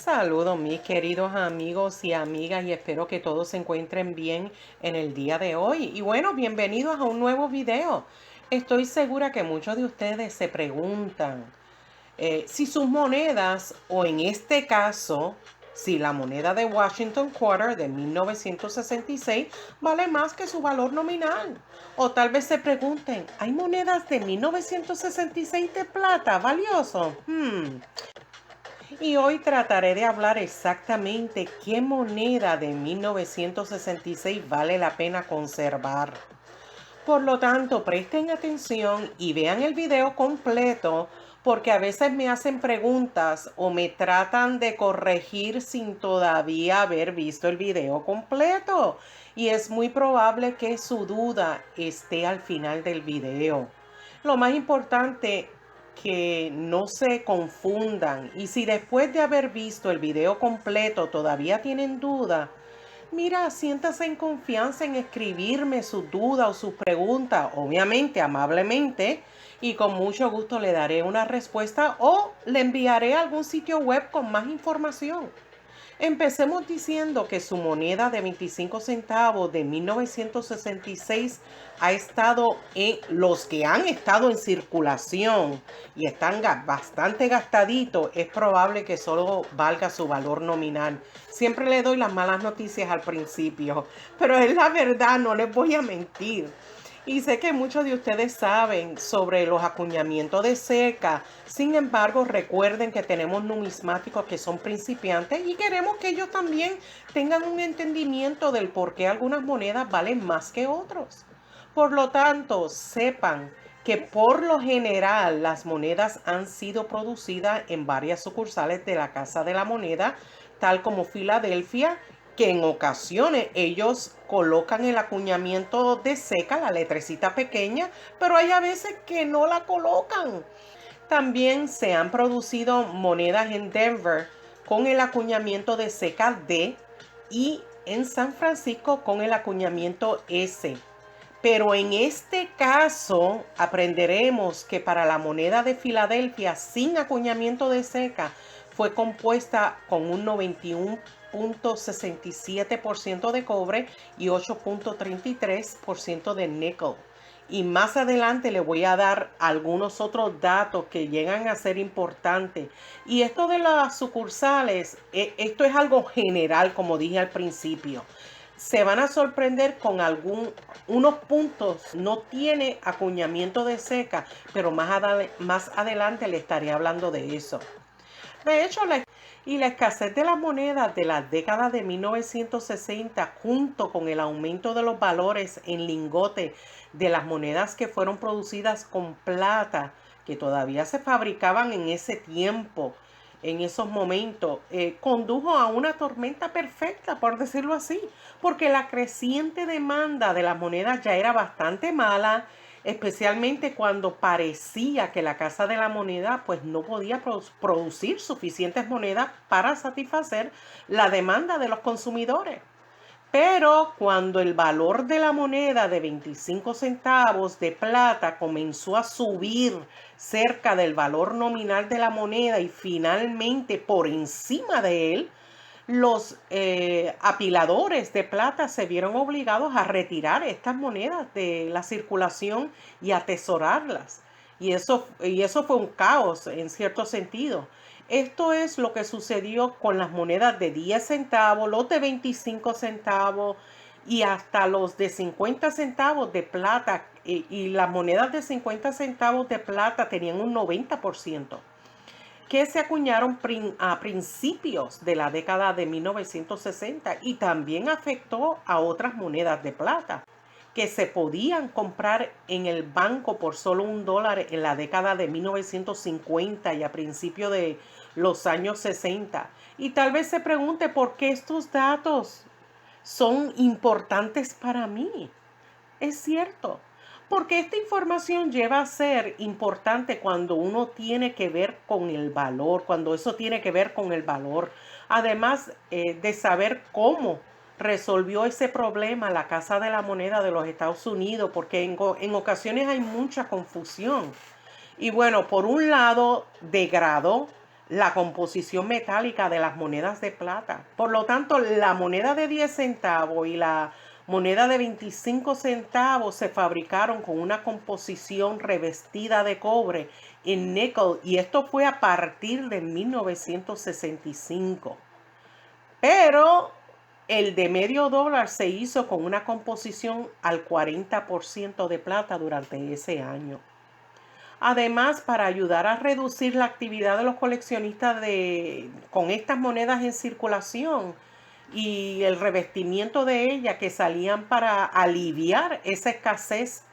Saludos mis queridos amigos y amigas y espero que todos se encuentren bien en el día de hoy. Y bueno, bienvenidos a un nuevo video. Estoy segura que muchos de ustedes se preguntan si sus monedas o en este caso, si la moneda de Washington Quarter de 1966 vale más que su valor nominal. O tal vez se pregunten, ¿hay monedas de 1966 de plata valioso? Y hoy trataré de hablar exactamente qué moneda de 1966 vale la pena conservar. Por lo tanto, presten atención y vean el video completo porque a veces me hacen preguntas o me tratan de corregir sin todavía haber visto el video completo. Y es muy probable que su duda esté al final del video. Lo más importante que no se confundan y si después de haber visto el video completo todavía tienen duda, mira, siéntase en confianza en escribirme su duda o su pregunta, obviamente amablemente, y con mucho gusto le daré una respuesta o le enviaré a algún sitio web con más información. Empecemos diciendo que su moneda de 25 centavos de 1966 ha estado en los que han estado en circulación y están bastante gastaditos. Es probable que solo valga su valor nominal. Siempre le doy las malas noticias al principio, pero es la verdad, no les voy a mentir. Y sé que muchos de ustedes saben sobre los acuñamientos de ceca. Sin embargo, recuerden que tenemos numismáticos que son principiantes y queremos que ellos también tengan un entendimiento del por qué algunas monedas valen más que otros. Por lo tanto, sepan que por lo general las monedas han sido producidas en varias sucursales de la Casa de la Moneda, tal como Filadelfia, que en ocasiones ellos colocan el acuñamiento de ceca, la letrecita pequeña, pero hay a veces que no la colocan. También se han producido monedas en Denver con el acuñamiento de ceca D y en San Francisco con el acuñamiento S. Pero en este caso aprenderemos que para la moneda de Filadelfia sin acuñamiento de ceca fue compuesta con un 91.67% de cobre y 8.33% de níquel. Y más adelante le voy a dar algunos otros datos que llegan a ser importantes. Y esto de las sucursales, esto es algo general, como dije al principio. Se van a sorprender con unos puntos. No tiene acuñamiento de ceca, pero más adelante le estaré hablando de eso. De hecho, la escasez de las monedas de la década de 1960, junto con el aumento de los valores en lingote de las monedas que fueron producidas con plata, que todavía se fabricaban en ese tiempo, en esos momentos, condujo a una tormenta perfecta, por decirlo así, porque la creciente demanda de las monedas ya era bastante mala, especialmente cuando parecía que la Casa de la Moneda pues no podía producir suficientes monedas para satisfacer la demanda de los consumidores. Pero cuando el valor de la moneda de 25 centavos de plata comenzó a subir cerca del valor nominal de la moneda y finalmente por encima de él, los apiladores de plata se vieron obligados a retirar estas monedas de la circulación y atesorarlas. Y eso fue un caos en cierto sentido. Esto es lo que sucedió con las monedas de 10 centavos, los de 25 centavos y hasta los de 50 centavos de plata. Y las monedas de 50 centavos de plata tenían un 90% que se acuñaron a principios de la década de 1960 y también afectó a otras monedas de plata que se podían comprar en el banco por solo $1 en la década de 1950 y a principios de los años 60. Y tal vez se pregunte por qué estos datos son importantes para mí. Es cierto, porque esta información lleva a ser importante cuando uno tiene que ver con el valor, cuando eso tiene que ver con el valor. Además de saber cómo resolvió ese problema la Casa de la Moneda de los Estados Unidos, porque en ocasiones hay mucha confusión. Y bueno, por un lado, degradó la composición metálica de las monedas de plata. Por lo tanto, la moneda de 10 centavos y la moneda de 25 centavos se fabricaron con una composición revestida de cobre en níquel, y esto fue a partir de 1965. Pero el de medio dólar se hizo con una composición al 40% de plata durante ese año. Además, para ayudar a reducir la actividad de los coleccionistas con estas monedas en circulación y el revestimiento de ellas que salían para aliviar esa escasez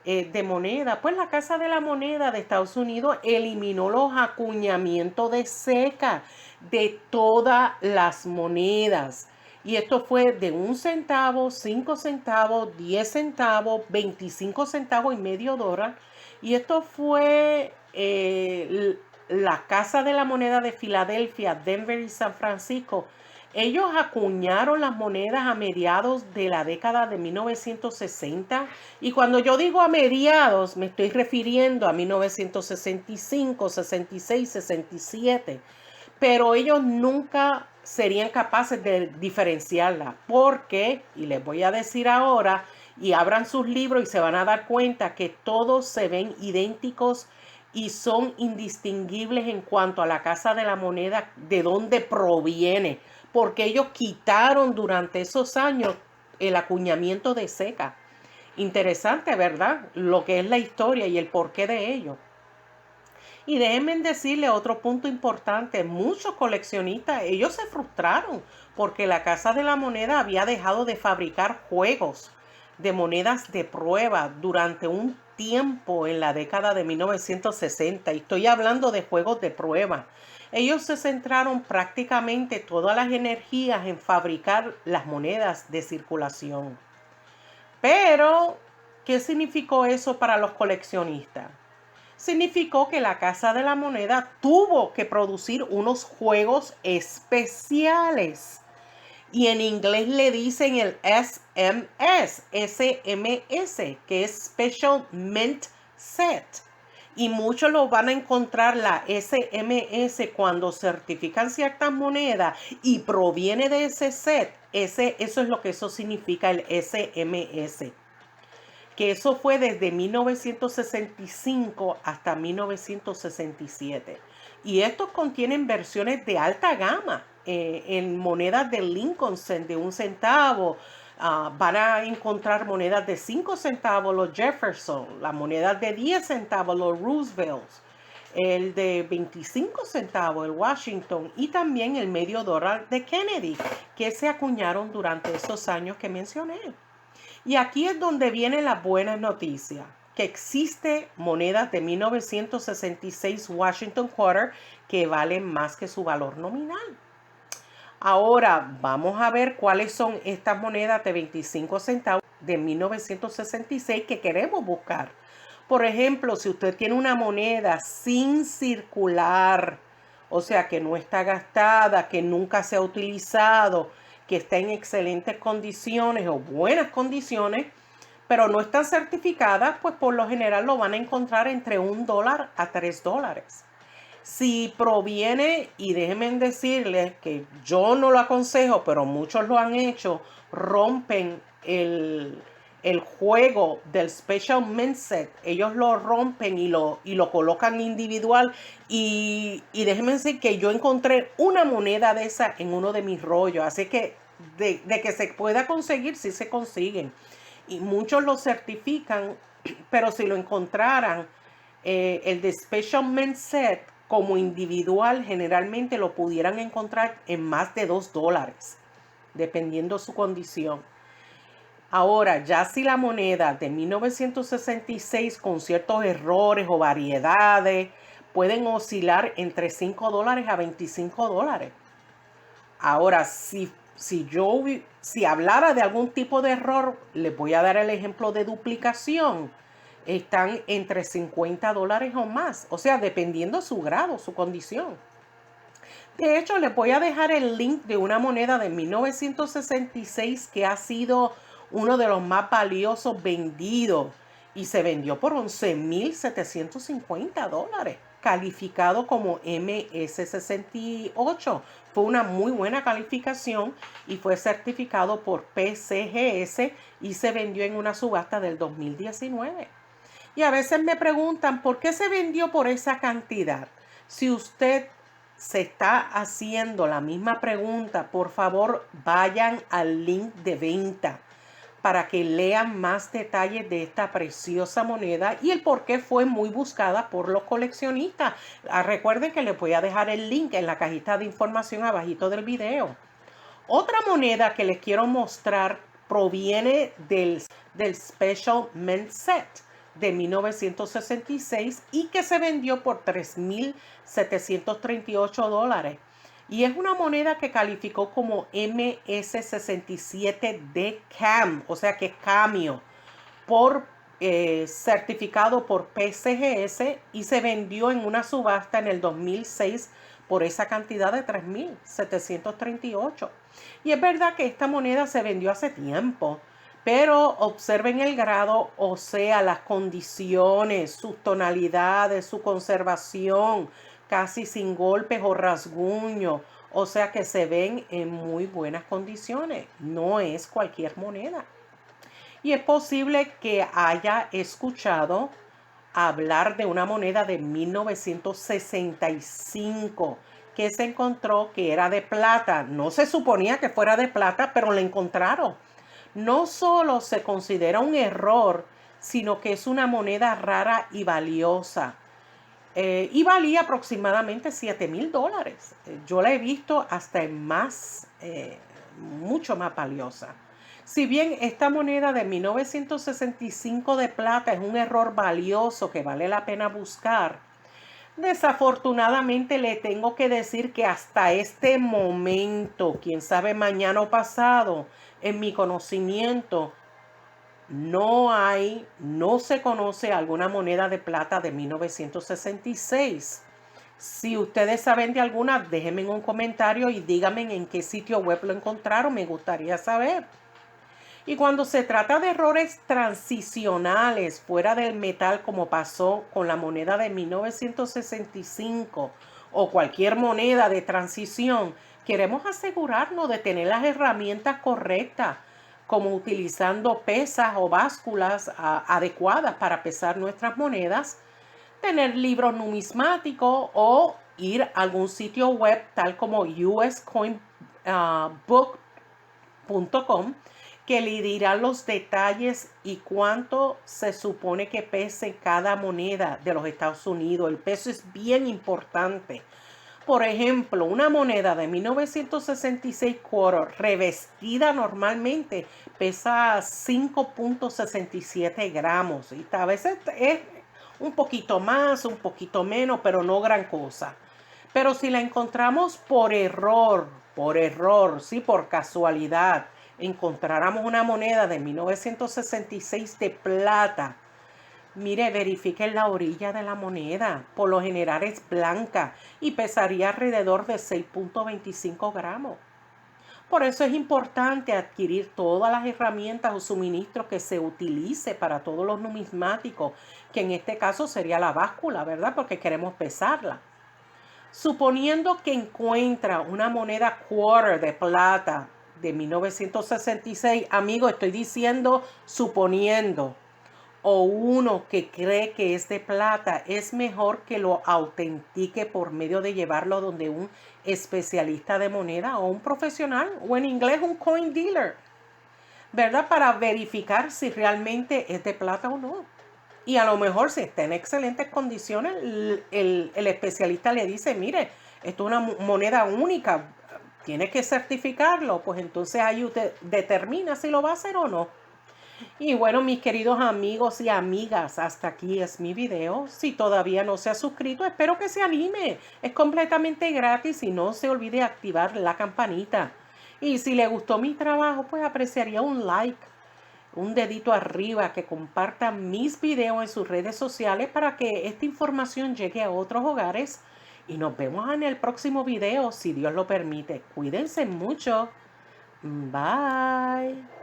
de moneda, pues la Casa de la Moneda de Estados Unidos eliminó los acuñamientos de seca de todas las monedas. Y esto fue de 1 centavo, 5 centavos, 10 centavos, 25 centavos y medio dólar. Y esto fue la Casa de la Moneda de Filadelfia, Denver y San Francisco. Ellos acuñaron las monedas a mediados de la década de 1960. Y cuando yo digo a mediados, me estoy refiriendo a 1965, 66, 67. Pero ellos nunca serían capaces de diferenciarla. Porque, y les voy a decir ahora, y abran sus libros y se van a dar cuenta que todos se ven idénticos y son indistinguibles en cuanto a la Casa de la Moneda, de dónde proviene, porque ellos quitaron durante esos años el acuñamiento de seca. Interesante, ¿verdad? Lo que es la historia y el porqué de ello. Y déjenme decirle otro punto importante. Muchos coleccionistas, ellos se frustraron porque la Casa de la Moneda había dejado de fabricar juegos de monedas de prueba durante un tiempo en la década de 1960. Y estoy hablando de juegos de prueba. Ellos se centraron prácticamente todas las energías en fabricar las monedas de circulación. Pero, ¿qué significó eso para los coleccionistas? Significó que la Casa de la Moneda tuvo que producir unos juegos especiales. Y en inglés le dicen el SMS, que es Special Mint Set. Y muchos lo van a encontrar la SMS cuando certifican ciertas monedas y proviene de ese set. Eso es lo que eso significa, el SMS. Que eso fue desde 1965 hasta 1967. Y estos contienen versiones de alta gama en monedas de Lincoln Cent de 1 centavo. Van a encontrar monedas de 5 centavos, los Jefferson, las monedas de 10 centavos, los Roosevelt, el de 25 centavos, el Washington, y también el medio dólar de Kennedy, que se acuñaron durante esos años que mencioné. Y aquí es donde viene la buena noticia, que existe monedas de 1966 Washington Quarter que valen más que su valor nominal. Ahora vamos a ver cuáles son estas monedas de 25 centavos de 1966 que queremos buscar. Por ejemplo, si usted tiene una moneda sin circular, o sea que no está gastada, que nunca se ha utilizado, que está en excelentes condiciones o buenas condiciones, pero no están certificadas, pues por lo general lo van a encontrar entre $1 a $3. Si proviene, y déjenme decirles que yo no lo aconsejo, pero muchos lo han hecho, rompen el juego del Special Mint Set. Ellos lo rompen y lo colocan individual. Y déjenme decir que yo encontré una moneda de esa en uno de mis rollos. Así que de que se pueda conseguir, sí se consiguen. Y muchos lo certifican, pero si lo encontraran, el de Special Mint Set como individual, generalmente lo pudieran encontrar en más de $2, dependiendo su condición. Ahora, ya si la moneda de 1966 con ciertos errores o variedades pueden oscilar entre $5 a $25. Ahora, si hablara de algún tipo de error, les voy a dar el ejemplo de duplicación. Están entre $50 o más, o sea, dependiendo su grado, su condición. De hecho, les voy a dejar el link de una moneda de 1966 que ha sido uno de los más valiosos vendidos y se vendió por $11,750. calificado como MS68. Fue una muy buena calificación y fue certificado por PCGS y se vendió en una subasta del 2019. Y a veces me preguntan, ¿por qué se vendió por esa cantidad? Si usted se está haciendo la misma pregunta, por favor vayan al link de venta para que lean más detalles de esta preciosa moneda y el por qué fue muy buscada por los coleccionistas. Recuerden que les voy a dejar el link en la cajita de información abajito del video. Otra moneda que les quiero mostrar proviene del Special Mint Set de 1966 y que se vendió por $3,738. Y es una moneda que calificó como MS67D CAM, o sea que es cambio, certificado por PCGS y se vendió en una subasta en el 2006 por esa cantidad de $3,738. Y es verdad que esta moneda se vendió hace tiempo, pero observen el grado, o sea, las condiciones, sus tonalidades, su conservación, casi sin golpes o rasguños, o sea que se ven en muy buenas condiciones. No es cualquier moneda. Y es posible que haya escuchado hablar de una moneda de 1965 que se encontró que era de plata. No se suponía que fuera de plata, pero la encontraron. No solo se considera un error, sino que es una moneda rara y valiosa. Y valía aproximadamente $7,000. Yo la he visto hasta en mucho más valiosa. Si bien esta moneda de 1965 de plata es un error valioso que vale la pena buscar, desafortunadamente le tengo que decir que hasta este momento, quién sabe mañana o pasado, en mi conocimiento, no se conoce alguna moneda de plata de 1966. Si ustedes saben de alguna, déjenme en un comentario y díganme en qué sitio web lo encontraron, me gustaría saber. Y cuando se trata de errores transicionales fuera del metal, como pasó con la moneda de 1965 o cualquier moneda de transición, queremos asegurarnos de tener las herramientas correctas, como utilizando pesas o básculas adecuadas para pesar nuestras monedas, tener libros numismáticos o ir a algún sitio web tal como uscoinbook.com que le dirá los detalles y cuánto se supone que pese cada moneda de los Estados Unidos. El peso es bien importante. Por ejemplo, una moneda de 1966 quarter revestida normalmente pesa 5.67 gramos. Y a veces es un poquito más, un poquito menos, pero no gran cosa. Pero si la encontramos por error, sí, por casualidad, encontráramos una moneda de 1966 de plata, mire, verifiquen la orilla de la moneda. Por lo general es blanca y pesaría alrededor de 6.25 gramos. Por eso es importante adquirir todas las herramientas o suministros que se utilice para todos los numismáticos, que en este caso sería la báscula, ¿verdad? Porque queremos pesarla. Suponiendo que encuentra una moneda quarter de plata de 1966, amigo, estoy diciendo suponiendo, o uno que cree que es de plata, es mejor que lo autentique por medio de llevarlo donde un especialista de moneda o un profesional, o en inglés un coin dealer, ¿verdad? Para verificar si realmente es de plata o no. Y a lo mejor si está en excelentes condiciones, el especialista le dice, mire, esto es una moneda única, tiene que certificarlo. Pues entonces ahí usted determina si lo va a hacer o no. Y bueno, mis queridos amigos y amigas, hasta aquí es mi video. Si todavía no se ha suscrito, espero que se anime. Es completamente gratis y no se olvide activar la campanita. Y si le gustó mi trabajo, pues apreciaría un like, un dedito arriba, que compartan mis videos en sus redes sociales para que esta información llegue a otros hogares. Y nos vemos en el próximo video, si Dios lo permite. Cuídense mucho. Bye.